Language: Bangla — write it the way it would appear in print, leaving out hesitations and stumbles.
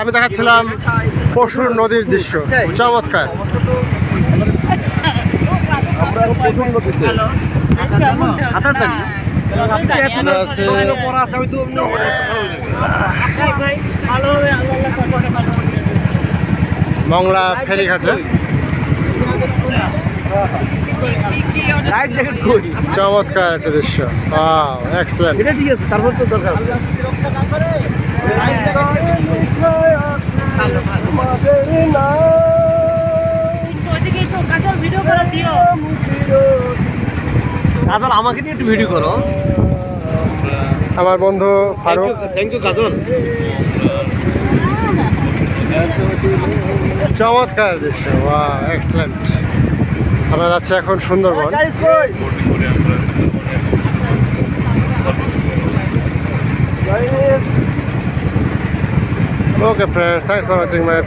আমি দেখাচ্ছিলাম পশুর নদীর দৃশ্য, চমৎকার। মংলা ফেরিঘাটে চমৎকার একটা দৃশ্য, এক্সেলেন্ট। এটা ঠিক আছে, তারপর তো দরকার আছে। কাজল আমাকে নিয়ে একটু ভিডিও করো। আমার বন্ধু ফারুক। থ্যাংক ইউ কাজল। চমৎকার দৃশ্য, এক্সেলেন্ট। আমরা যাচ্ছি এখন Sundarban. Okay friends, thanks for watching my